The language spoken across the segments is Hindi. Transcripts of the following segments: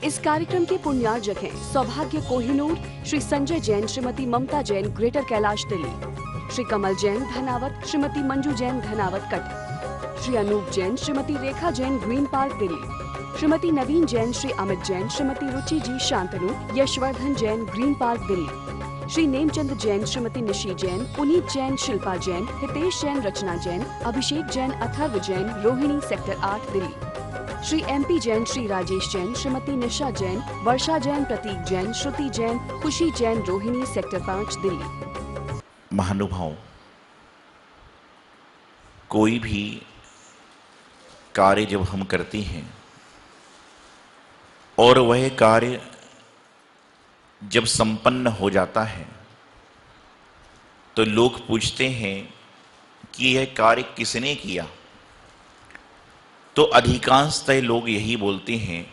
इस कार्यक्रम के पुण्यार्जक हैं सौभाग्य कोहिनूर, श्री संजय जैन, श्रीमती ममता Jain, greater Kailash Delhi, Shri Kamal Jain Dhanawat, Shrimati Manju Jain Dhanawat Cuttack, Shri Anoop Jain, Shrimati Rekha Jain green park Delhi, Shrimati नवीन जैन, श्री अमित जैन, श्रीमती रुचि जी शांतनु, यशवर्धन जैन ग्रीन पार्क दिल्ली, श्री नेमचंद जैन, श्रीमती निशी जैन, पुनीत जैन, शिल्पा जैन, हितेश जैन, रचना जैन, अभिषेक जैन, अथर्व जैन, रोहिणी सेक्टर 8 दिल्ली, श्री एमपी जैन, श्री राजेश जैन, श्रीमती निशा जैन, वर्षा जैन, प्रतीक जैन, श्रुति जैन, खुशी जैन, रोहिणी सेक्टर 5 दिल्ली। महानुभाव, कोई भी कार्य जब हम करते हैं और वह कार्य जब संपन्न हो जाता है तो लोग पूछते हैं कि यह कार्य किसने किया। तो अधिकांशतः लोग यही बोलते हैं,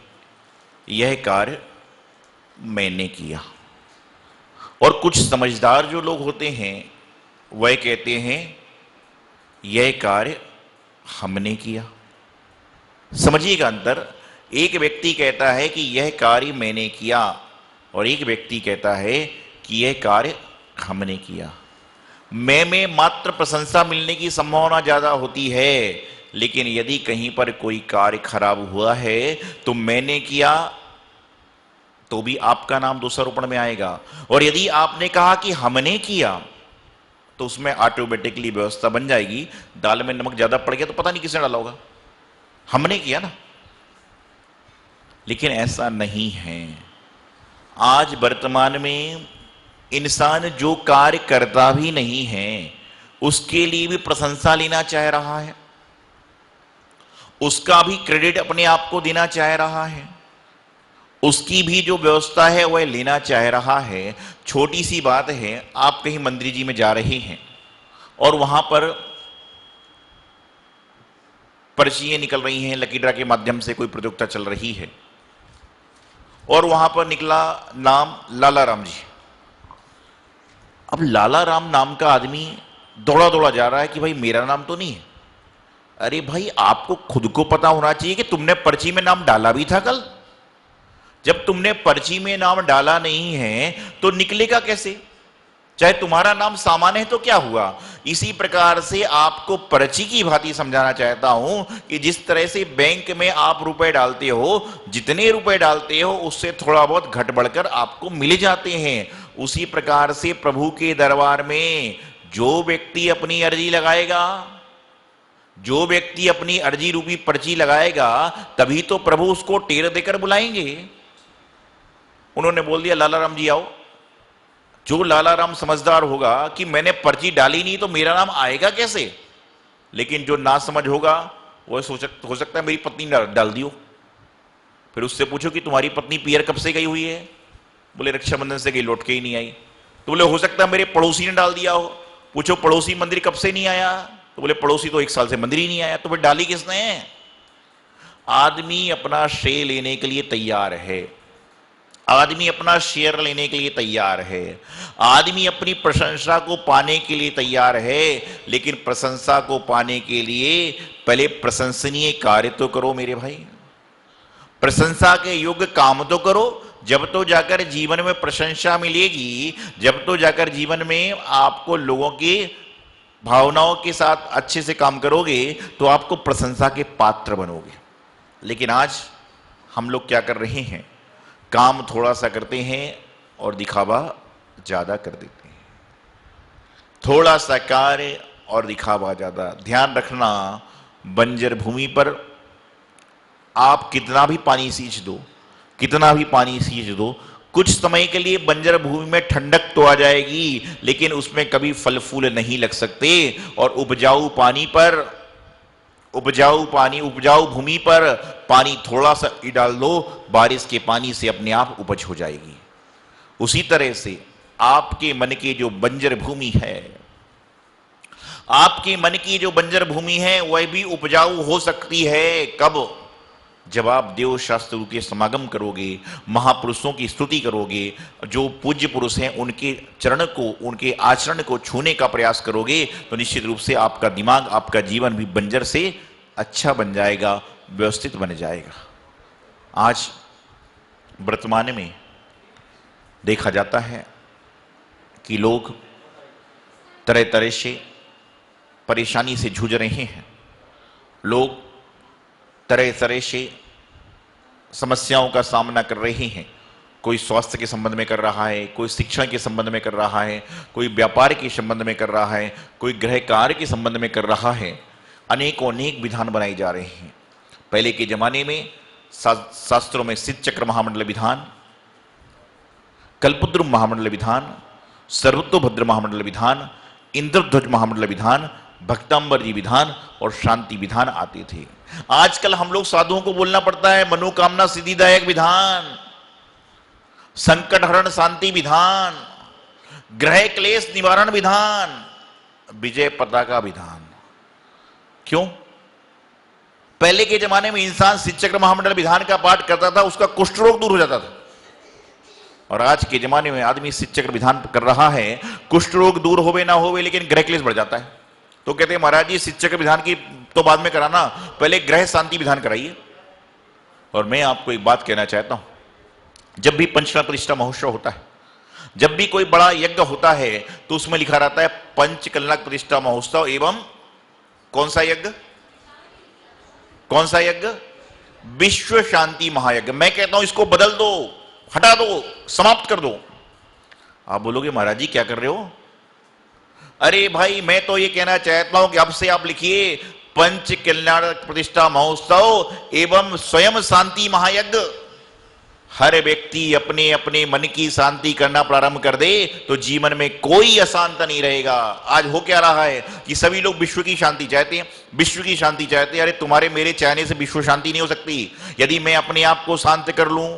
यह कार्य मैंने किया। और कुछ समझदार जो लोग होते हैं वह कहते हैं, यह कार्य हमने किया। समझिएगा अंतर। एक व्यक्ति कहता है कि यह कार्य मैंने किया और एक व्यक्ति कहता है कि यह कार्य हमने किया। मैं में मात्र प्रशंसा मिलने की संभावना ज्यादा होती है, लेकिन यदि कहीं पर कोई कार्य खराब हुआ है तो मैंने किया तो भी आपका नाम दोषारोपण में आएगा। और यदि आपने कहा कि हमने किया तो उसमें ऑटोमेटिकली व्यवस्था बन जाएगी। दाल में नमक ज्यादा पड़ गया तो पता नहीं किसने डाला होगा, हमने किया ना। लेकिन ऐसा नहीं है। आज वर्तमान में इंसान जो कार्य करता भी नहीं है उसके लिए भी प्रशंसा लेना चाह रहा है, उसका भी क्रेडिट अपने आप को देना चाह रहा है, उसकी भी जो व्यवस्था है वह लेना चाह रहा है। छोटी सी बात है, आप कहीं मंदिर जी में जा रहे हैं और वहां पर पर्चियां निकल रही हैं, लकी ड्रा के माध्यम से कोई प्रतियोगिता चल रही है और वहां पर निकला नाम लाला राम जी। अब लाला राम नाम का आदमी दौड़ा दौड़ा जा रहा है कि भाई मेरा नाम तो नहीं है। अरे भाई, आपको खुद को पता होना चाहिए कि तुमने पर्ची में नाम डाला भी था कल। जब तुमने पर्ची में नाम डाला नहीं है तो निकलेगा कैसे? चाहे तुम्हारा नाम सामान्य है तो क्या हुआ? इसी प्रकार से आपको पर्ची की भांति समझाना चाहता हूं कि जिस तरह से बैंक में आप रुपए डालते हो, जितने रुपए डालते हो उससे थोड़ा बहुत घट बढ़कर आपको मिल जाते हैं। उसी प्रकार से प्रभु के दरबार में जो व्यक्ति अपनी अर्जी लगाएगा, जो व्यक्ति अपनी अर्जी रूपी पर्ची लगाएगा, तभी तो प्रभु उसको टेर देकर बुलाएंगे। उन्होंने बोल दिया लाला राम जी आओ। जो लाला राम समझदार होगा कि मैंने पर्ची डाली नहीं तो मेरा नाम आएगा कैसे, लेकिन जो ना समझ होगा वह हो सकता है मेरी पत्नी डाल दियो। फिर उससे पूछो कि तुम्हारी पत्नी पियर कब से गई हुई है? बोले रक्षाबंधन से गई, लौट के ही नहीं आई। तो बोले हो सकता है मेरे पड़ोसी ने डाल दिया हो। पूछो पड़ोसी मंदिर कब से नहीं आया? तो बोले पड़ोसी तो 1 साल से मंदिर ही नहीं आया। तो फिर डाली किसने? आदमी अपना श्रेय लेने के लिए तैयार है, आदमी अपना शेयर लेने के लिए तैयार है, आदमी अपनी प्रशंसा को पाने के लिए तैयार है। लेकिन प्रशंसा को पाने के लिए पहले प्रशंसनीय कार्य तो करो मेरे भाई, प्रशंसा के योग्य काम तो करो, जब तो जाकर जीवन में प्रशंसा मिलेगी, जब तो जाकर जीवन में आपको लोगों की भावनाओं के साथ अच्छे से काम करोगे तो आपको प्रशंसा के पात्र बनोगे। लेकिन आज हम लोग क्या कर रहे हैं? काम थोड़ा सा करते हैं और दिखावा ज्यादा कर देते हैं। थोड़ा सा कार्य और दिखावा ज्यादा। ध्यान रखना, बंजर भूमि पर आप कितना भी पानी सींच दो, कितना भी पानी सींच दो, कुछ समय के लिए बंजर भूमि में ठंडक तो आ जाएगी, लेकिन उसमें कभी फल फूल नहीं लग सकते। और उपजाऊ पानी पर, उपजाऊ भूमि पर पानी थोड़ा सा डाल दो, बारिश के पानी से अपने आप उपज हो जाएगी। उसी तरह से आपके मन की जो बंजर भूमि है, आपके मन की जो बंजर भूमि है वह भी उपजाऊ हो सकती है। कब? जब आप देव शास्त्र के समागम करोगे, महापुरुषों की स्तुति करोगे, जो पूज्य पुरुष हैं उनके चरण को, उनके आचरण को छूने का प्रयास करोगे, तो निश्चित रूप से आपका दिमाग, आपका जीवन भी बंजर से अच्छा बन जाएगा, व्यवस्थित बन जाएगा। आज वर्तमान में देखा जाता है कि लोग तरह तरह से परेशानी से जूझ रहे हैं। लोग तरह तरह से समस्याओं का सामना कर रहे हैं। कोई स्वास्थ्य के संबंध में कर रहा है, कोई शिक्षा के संबंध में कर रहा है, कोई व्यापार के संबंध में कर रहा है, कोई गृह कार्य के संबंध में कर रहा है। अनेकों अनेक विधान बनाए जा रहे हैं। पहले के जमाने में शास्त्रों में सिद्ध चक्र महामंडल विधान, कल्पद्रुम महामंडल विधान, सर्वतोभद्र महामंडल विधान, इंद्रध्वज महामंडल विधान, भक्तांबर जी विधान और शांति विधान आते थे। आजकल हम लोग साधुओं को बोलना पड़ता है मनोकामना सिद्धिदायक विधान, संकट हरण शांति विधान, ग्रह क्लेश निवारण विधान, विजय पताका विधान। क्यों? पहले के जमाने में इंसान सिद्धचक्र महामंडल विधान का पाठ करता था, उसका कुष्ठ रोग दूर हो जाता था। और आज के जमाने में आदमी सिद्धचक्र विधान कर रहा है, कुष्ठ रोग दूर होवे ना होवे, लेकिन ग्रह क्लेश बढ़ जाता है। तो कहते हैं महाराज जी सिद्धचक्र विधान की तो बाद में कराना, पहले ग्रह शांति विधान कराइए। और मैं आपको एक बात कहना चाहता हूं, जब भी पंचकला प्रतिष्ठा महोत्सव होता है, जब भी कोई बड़ा यज्ञ होता है, तो उसमें लिखा रहता है पंचकला प्रतिष्ठा महोत्सव एवं कौन सा यज्ञ? कौन सा यज्ञ? विश्व शांति महायज्ञ। मैं कहता हूं इसको बदल दो, हटा दो, समाप्त कर दो। आप बोलोगे महाराज जी क्या कर रहे हो? अरे भाई मैं तो ये कहना चाहता हूं कि अब से आप लिखिए पंच कल्याण प्रतिष्ठा महोत्सव एवं स्वयं शांति महायज्ञ। हर व्यक्ति अपने अपने मन की शांति करना प्रारंभ कर दे तो जीवन में कोई अशांत नहीं रहेगा। आज हो क्या रहा है कि सभी लोग विश्व की शांति चाहते हैं, विश्व की शांति चाहते हैं। अरे तुम्हारे मेरे चाहने से विश्व शांति नहीं हो सकती। यदि मैं अपने आप को शांत कर लूं,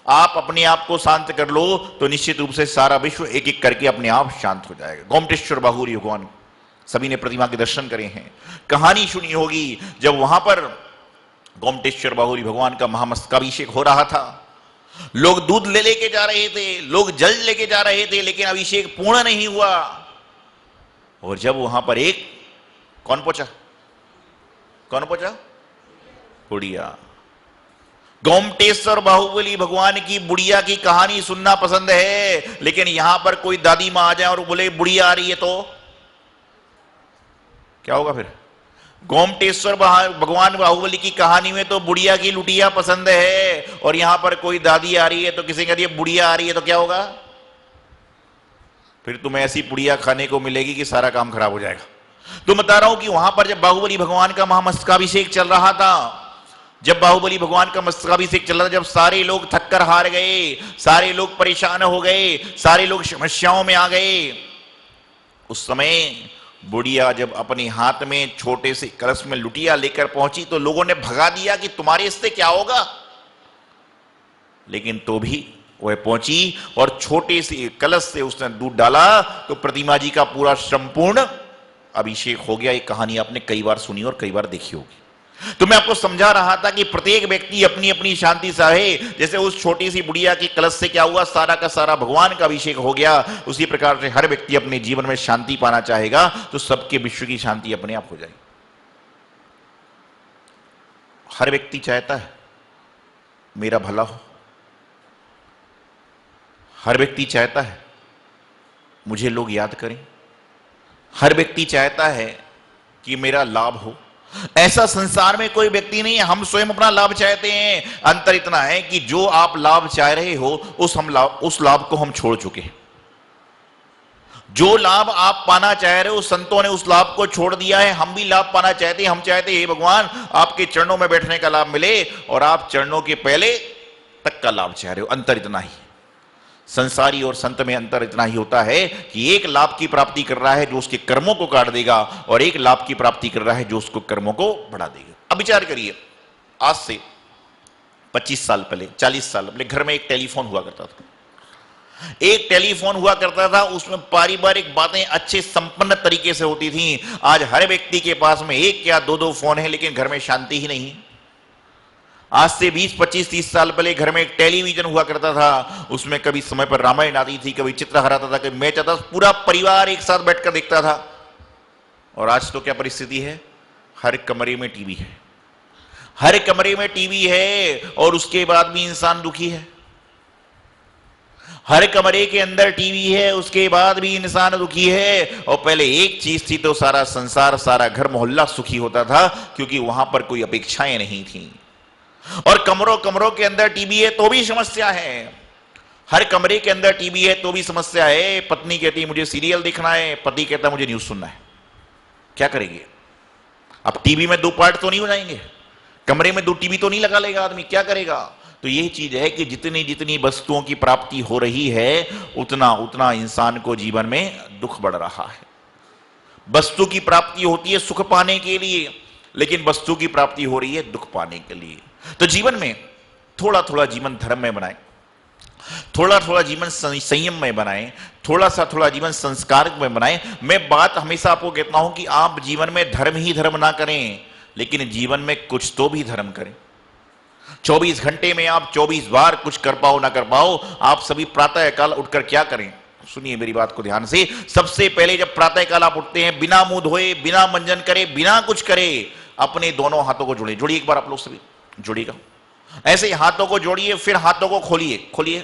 आप अपने आप को शांत कर लो, तो निश्चित रूप से सारा विश्व एक एक करके अपने आप शांत हो जाएगा। गोमटेश्वर बाहुरी भगवान, सभी ने प्रतिमा के दर्शन करे हैं, कहानी सुनी होगी। जब वहां पर गोमटेश्वर बाहुरी भगवान का महामस्तकाभिषेक हो रहा था, लोग दूध ले लेके जा रहे थे, लोग जल लेके जा रहे थे, लेकिन अभिषेक पूर्ण नहीं हुआ। और जब वहां पर एक कौन पहुंचा? कौन पहुंचा? बुढ़िया। गोमटेश्वर बाहुबली भगवान की बुढ़िया की कहानी सुनना पसंद है, लेकिन यहां पर कोई दादी मां आ जाए और बोले बुढ़िया आ रही है, तो क्या होगा फिर? गोमटेश्वर भगवान बाहुबली की कहानी में तो बुढ़िया की लुटिया पसंद है, और यहां पर कोई दादी आ रही है तो किसी कहती है बुढ़िया आ रही है, तो क्या होगा? फिर तुम्हें ऐसी बुढ़िया खाने को मिलेगी कि सारा काम खराब हो जाएगा। तो बता रहा हूं कि वहां पर जब बाहुबली भगवान का महामस्तकाभिषेक चल रहा था, जब बाहुबली भगवान का मस्तकाभिषेक चल रहा था, जब सारे लोग थक कर हार गए, सारे लोग परेशान हो गए, सारे लोग समस्याओं में आ गए, उस समय बुढ़िया जब अपने हाथ में छोटे से कलश में लुटिया लेकर पहुंची तो लोगों ने भगा दिया कि तुम्हारे इससे क्या होगा। लेकिन तो भी वह पहुंची और छोटे से कलश से उसने दूध डाला तो प्रतिमा जी का पूरा संपूर्ण अभिषेक हो गया। ये कहानी आपने कई बार सुनी और कई बार देखी होगी। तो मैं आपको समझा रहा था कि प्रत्येक व्यक्ति अपनी अपनी शांति चाहे। जैसे उस छोटी सी बुढ़िया की कलश से क्या हुआ, सारा का सारा भगवान का अभिषेक हो गया, उसी प्रकार से हर व्यक्ति अपने जीवन में शांति पाना चाहेगा तो सबके विश्व की शांति अपने आप हो जाएगी। हर व्यक्ति चाहता है मेरा भला हो, हर व्यक्ति चाहता है मुझे लोग याद करें, हर व्यक्ति चाहता है कि मेरा लाभ हो। ऐसा संसार में कोई व्यक्ति नहीं है, हम स्वयं अपना लाभ चाहते हैं। अंतर इतना है कि जो आप लाभ चाह रहे हो उस लाभ को हम छोड़ चुके हैं। जो लाभ आप पाना चाह रहे हो संतों ने उस लाभ को छोड़ दिया है। हम भी लाभ पाना चाहते हैं। हम चाहते हैं हे भगवान आपके चरणों में बैठने का लाभ मिले, और आप चरणों के पहले तक का लाभ चाह रहे हो। अंतर इतना ही, संसारी और संत में अंतर इतना ही होता है कि एक लाभ की प्राप्ति कर रहा है जो उसके कर्मों को काट देगा, और एक लाभ की प्राप्ति कर रहा है जो उसको कर्मों को बढ़ा देगा। अब विचार करिए, आज से 25 साल पहले, 40 साल पहले घर में एक टेलीफोन हुआ करता था। एक टेलीफोन हुआ करता था, उसमें पारिवारिक बातें अच्छे संपन्न तरीके से होती थी। आज हर व्यक्ति के पास में एक या दो फोन है, लेकिन घर में शांति ही नहीं। आज से 20, 25, 30 साल पहले घर में एक टेलीविजन हुआ करता था, उसमें कभी समय पर रामायण आती थी, कभी चित्रहार आता था, कभी मैच आता था, पूरा परिवार एक साथ बैठकर देखता था। और आज तो क्या परिस्थिति है, हर कमरे में टीवी है, हर कमरे में टीवी है, और उसके बाद भी इंसान दुखी है। हर कमरे के अंदर टीवी है, उसके बाद भी इंसान दुखी है। और पहले एक चीज थी तो सारा संसार, सारा घर मोहल्ला सुखी होता था, क्योंकि वहां पर कोई अपेक्षाएं नहीं थी। और कमरों कमरों के अंदर टीवी है तो भी समस्या है, हर कमरे के अंदर टीवी है तो भी समस्या है। पत्नी कहती है मुझे सीरियल देखना है, पति कहता है मुझे न्यूज सुनना है। क्या करेंगे? अब टीवी में दो पार्ट तो नहीं हो जाएंगे, कमरे में दो टीवी तो नहीं लगा लेगा आदमी, क्या करेगा? तो यही चीज है कि जितनी जितनी वस्तुओं की प्राप्ति हो रही है उतना उतना इंसान को जीवन में दुख बढ़ रहा है। वस्तु की प्राप्ति होती है सुख पाने के लिए, लेकिन वस्तु की प्राप्ति हो रही है दुख पाने के लिए। तो जीवन में थोड़ा थोड़ा जीवन धर्म में बनाए, थोड़ा थोड़ा जीवन संयम में बनाए, थोड़ा जीवन संस्कार में बनाए। मैं बात हमेशा आपको कहता हूं कि आप जीवन में धर्म ही धर्म ना करें, लेकिन जीवन में कुछ तो भी धर्म करें। 24 घंटे में आप 24 बार कुछ कर पाओ ना कर पाओ, आप सभी प्रातः काल उठकर क्या करें? सुनिए मेरी बात को ध्यान से। सबसे पहले जब प्रातः काल आप उठते हैं, बिना मुंह धोए, बिना मंजन करे, बिना कुछ करे, अपने दोनों हाथों को जोड़िए। जोड़िए एक बार आप लोग सभी, जोड़िएगा। ऐसे ही हाथों को जोड़िए, फिर हाथों को खोलिए। खोलिए,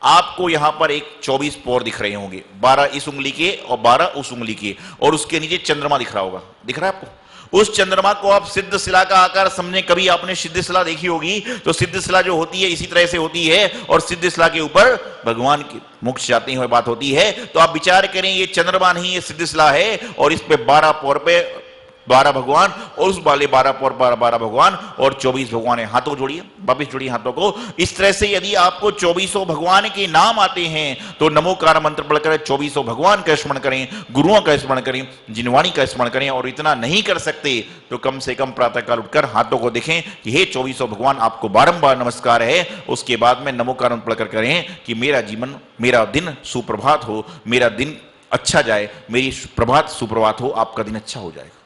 आपको यहां पर एक 24 पोर दिख रहे होंगे, 12 इस उंगली के और 12 उस उंगली के, और उसके नीचे चंद्रमा दिख रहा होगा। दिख रहा है आपको? उस चंद्रमा को आप सिद्ध शिला का आकार समझें। कभी आपने सिद्ध शिला देखी होगी तो सिद्ध शिला जो होती है इसी तरह से होती है, और सिद्ध शिला के ऊपर भगवान की मोक्ष जाती हुई बात होती है। तो आप विचार करें, ये चंद्रमा नहीं, ये सिद्ध शिला है, और इस पे 12 पोर पे 12 भगवान, और उस वाले 12 पोर 12 भगवान, और 24 भगवान है। हाथों जोड़िए, वापिस जोड़िए हाथों को। इस तरह से यदि आपको 24 भगवान के नाम आते हैं तो नमोकार मंत्र पढ़कर 24 भगवान का स्मरण करें, गुरुओं का स्मरण करें, जिनवाणी का स्मरण करें। और इतना नहीं कर सकते तो कम से कम प्रातःकाल उठकर हाथों को देखें कि हे 24 भगवान, आपको बारंबार नमस्कार है। उसके बाद में नमोकार मंत्र पढ़कर करें कि मेरा जीवन, मेरा दिन सुप्रभात हो, मेरा दिन अच्छा जाए, मेरी प्रभात सुप्रभात हो, आपका दिन अच्छा हो जाएगा।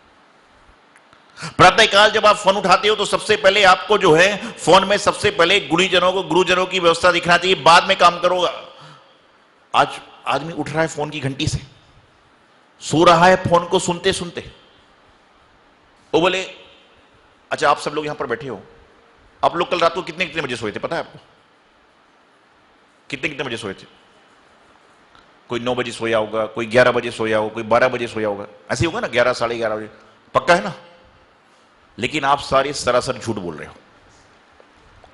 प्रातःकाल जब आप फोन उठाते हो तो सबसे पहले आपको जो है फोन में सबसे पहले गुरुजनों को, गुरुजनों की व्यवस्था दिखना चाहिए, बाद में काम करोगा। आज आदमी उठ रहा है फोन की घंटी से, सो रहा है फोन को सुनते सुनते। वो बोले अच्छा आप सब लोग यहां पर बैठे हो, आप लोग कल रात को कितने कितने बजे सोए थे पता है आपको? कितने कितने बजे सोए थे? कोई 9 बजे सोया होगा, कोई 11 बजे सोया होगा, कोई 12 बजे सोया होगा, ऐसे होगा ना, 11 साढ़े 11 बजे, पक्का है ना? लेकिन आप सारे सरासर झूठ बोल रहे हो।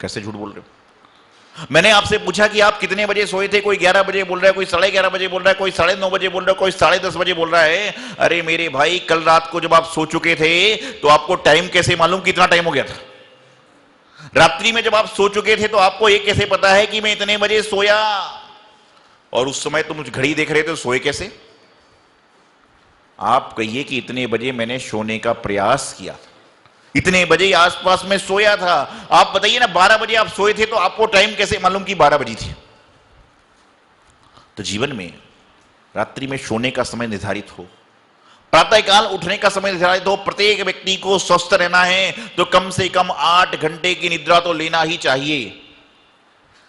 कैसे झूठ बोल रहे हो? मैंने आपसे पूछा कि आप कितने बजे सोए थे, कोई 11 बजे बोल रहा है, कोई 11:30 बजे बोल रहा है, कोई 9:30 बजे बोल रहा है, कोई 10:30 बजे बोल रहा है। अरे मेरे भाई, कल रात को जब आप सो चुके थे तो आपको टाइम कैसे मालूम कितना टाइम हो गया था? रात्रि में जब आप सो चुके थे तो आपको ये कैसे पता है कि मैं इतने बजे सोया? और उस समय तुम घड़ी देख रहे थे, सोए कैसे? आप कहिए कि इतने बजे मैंने सोने का प्रयास किया, इतने बजे आसपास में सोया था। आप बताइए ना, 12 बजे आप सोए थे तो आपको टाइम कैसे मालूम कि 12 बजी थी? तो जीवन में रात्रि में सोने का समय निर्धारित हो, प्रातःकाल उठने का समय निर्धारित हो। प्रत्येक व्यक्ति को स्वस्थ रहना है तो कम से कम 8 घंटे की निद्रा तो लेना ही चाहिए।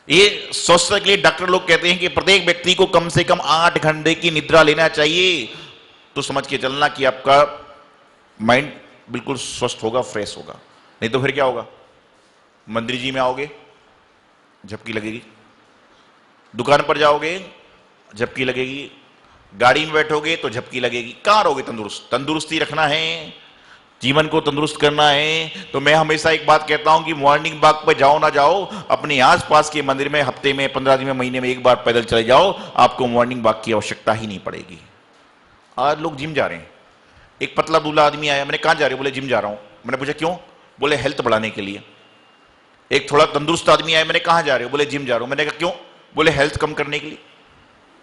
ये स्वस्थ के लिए डॉक्टर लोग कहते हैं कि प्रत्येक व्यक्ति को कम से कम 8 घंटे की निद्रा लेना चाहिए। तो समझ के चलना कि आपका माइंड बिल्कुल स्वस्थ होगा, फ्रेश होगा। नहीं तो फिर क्या होगा? मंदिर जी में आओगे, झपकी लगेगी, दुकान पर जाओगे, झपकी लगेगी, गाड़ी में बैठोगे तो झपकी लगेगी। कहां रहोगे तंदुरुस्त? तंदुरुस्ती रखना है, जीवन को तंदुरुस्त करना है। तो मैं हमेशा एक बात कहता हूं कि मॉर्निंग वॉक पे जाओ ना जाओ, अपने आसपास के मंदिर में हफ्ते में, 15 दिन में, महीने में एक बार पैदल चले जाओ, आपको मॉर्निंग वॉक की आवश्यकता ही नहीं पड़ेगी। आज लोग जिम जा रहे हैं। एक पतला दूल्हा आदमी आया, मैंने कहां जा रहे हो? बोले जिम जा रहा हूं। मैंने पूछा क्यों? बोले हेल्थ बढ़ाने के लिए। एक थोड़ा तंदुरुस्त आदमी आया, मैंने कहां जा रहे हो? बोले जिम जा रहा हूं। मैंने कहा क्यों? बोले हेल्थ कम करने के लिए।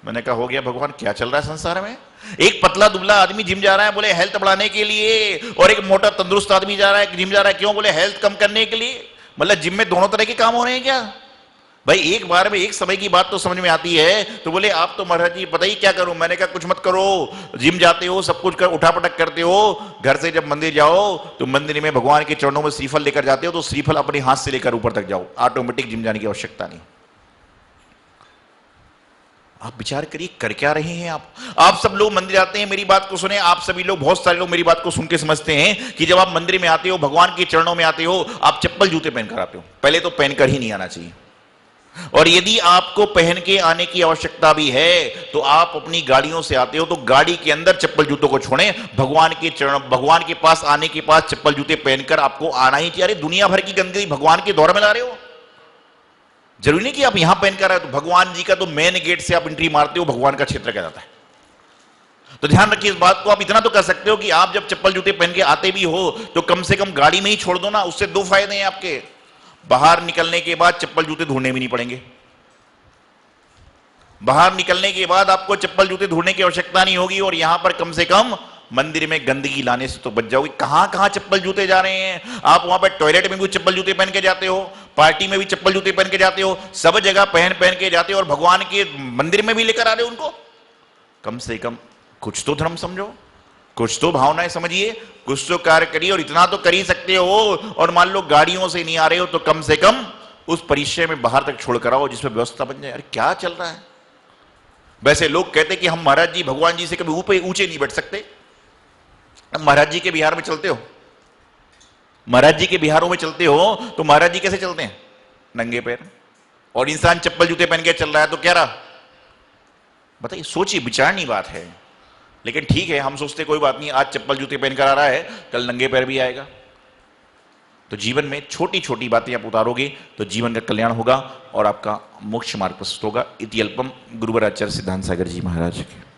मैंने कहा हो गया भगवान, क्या चल रहा है संसार में? एक पतला दुबला आदमी जिम जा रहा है, बोले हेल्थ बढ़ाने के लिए, और एक मोटा तंदुरुस्त आदमी जा रहा है, जिम जा रहा है, क्यों? बोले हेल्थ कम करने के लिए। मतलब जिम में दोनों तरह के काम हो रहे हैं क्या भाई? एक बार में एक समय की बात तो समझ में आती है। तो बोले आप तो महाराज जी बताइए क्या करूं? मैंने कहा कुछ मत करो, जिम जाते हो, सब कुछ कर उठापटक करते हो, घर से जब मंदिर जाओ तो मंदिर में भगवान के चरणों में श्रीफल लेकर जाते हो, तो श्रीफल अपने हाथ से लेकर ऊपर तक जाओ, ऑटोमेटिक जिम जाने की आवश्यकता नहीं। आप विचार करिए कर क्या रहे हैं आप सब लोग मंदिर आते हैं, मेरी बात को सुने, आप सभी लोग, बहुत सारे लोग मेरी बात को सुन के समझते हैं कि जब आप मंदिर में आते हो, भगवान के चरणों में आते हो, आप चप्पल जूते पहनकर आते हो। पहले तो पहनकर ही नहीं आना चाहिए। और यदि आपको पहन के आने की आवश्यकता भी है तो आप अपनी गाड़ियों से आते हो तो गाड़ी के अंदर चप्पल जूतों को छोड़ें, भगवान के चरण, भगवान के पास आने के पास चप्पल जूते पहनकर आपको आना ही चाहिए। अरे दुनिया भर की गंदगी भगवान के दौर में ला रहे हो, जरूरी नहीं कि आप यहां पहनकर आए। तो भगवान जी का तो मेन गेट से आप एंट्री मारते हो, भगवान का क्षेत्र कहलाता है। तो ध्यान रखिए इस बात को। आप इतना तो कर सकते हो कि आप जब चप्पल जूते पहन के आते भी हो तो कम से कम गाड़ी में ही छोड़ दो ना। उससे दो फायदे हैं आपके, बाहर निकलने के बाद चप्पल जूते ढूंढने भी नहीं पड़ेंगे। बाहर निकलने के बाद आपको चप्पल जूते ढूंढने की आवश्यकता नहीं होगी, और यहां पर कम से कम मंदिर में गंदगी लाने से तो बच जाओगे। कहां कहां चप्पल जूते जा रहे हैं आप, वहां पर टॉयलेट में भी चप्पल जूते पहन के जाते हो, पार्टी में भी चप्पल जूते पहन के जाते हो, सब जगह पहन पहन के जाते हो, और भगवान के मंदिर में भी लेकर आ रहे हो उनको। कम से कम कुछ तो धर्म समझो, कुछ तो भावनाएं समझिए, कुछ तो कार्य करिए। और इतना तो कर ही सकते हो, और मान लो गाड़ियों से नहीं आ रहे हो तो कम से कम उस परिचय में बाहर तक छोड़कर आओ जिसमें व्यवस्था बन जाए। अरे क्या चल रहा है। वैसे लोग कहते कि हम महाराज जी भगवान जी से कभी ऊंचे नहीं बैठ सकते। अब महाराज जी के बिहार में चलते हो, महाराज जी के बिहारों में चलते हो तो महाराज जी कैसे चलते हैं? नंगे पैर। और इंसान चप्पल जूते पहन के चल रहा है तो क्या रहा? बताइए, सोचिए, विचारनी बात है। लेकिन ठीक है, हम सोचते कोई बात नहीं, आज चप्पल जूते पहनकर आ रहा है, कल नंगे पैर भी आएगा। तो जीवन में छोटी छोटी बातें आप उतारोगे तो जीवन का कल्याण होगा और आपका मोक्ष मार्ग प्रशस्त होगा। इति अल्पम। गुरुवर आचार्य सिद्धांत सागर जी महाराज के।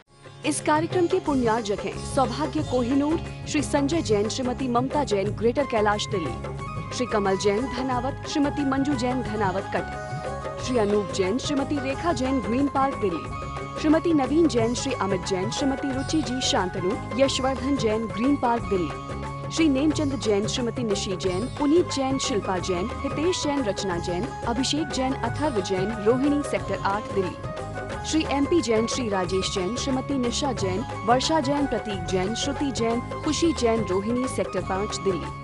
इस कार्यक्रम के पुण्यार्जक हैं सौभाग्य कोहिनूर, श्री संजय जैन, श्रीमती ममता Jain, greater Kailash Delhi, Shri Kamal Jain Dhanawat, Shrimati Manju Jain Dhanawat cut, Shri Anoop Jain, Shrimati Rekha Jain, green park Delhi, Shrimati नवीन जैन, श्री अमित जैन, श्रीमती रुचि जी शांतनु, यशवर्धन जैन, ग्रीन पार्क दिल्ली, श्री नेमचंद जैन, श्रीमती निशी जैन, पुनीत जैन, शिल्पा जैन, हितेश जैन, रचना जैन, अभिषेक जैन, अथर्व जैन, रोहिणी, सेक्टर 8 दिल्ली, श्री MP जैन, श्री राजेश जैन, श्रीमती निशा जैन, वर्षा जैन, प्रतीक जैन, श्रुति जैन, खुशी जैन, रोहिणी, सेक्टर 5 दिल्ली।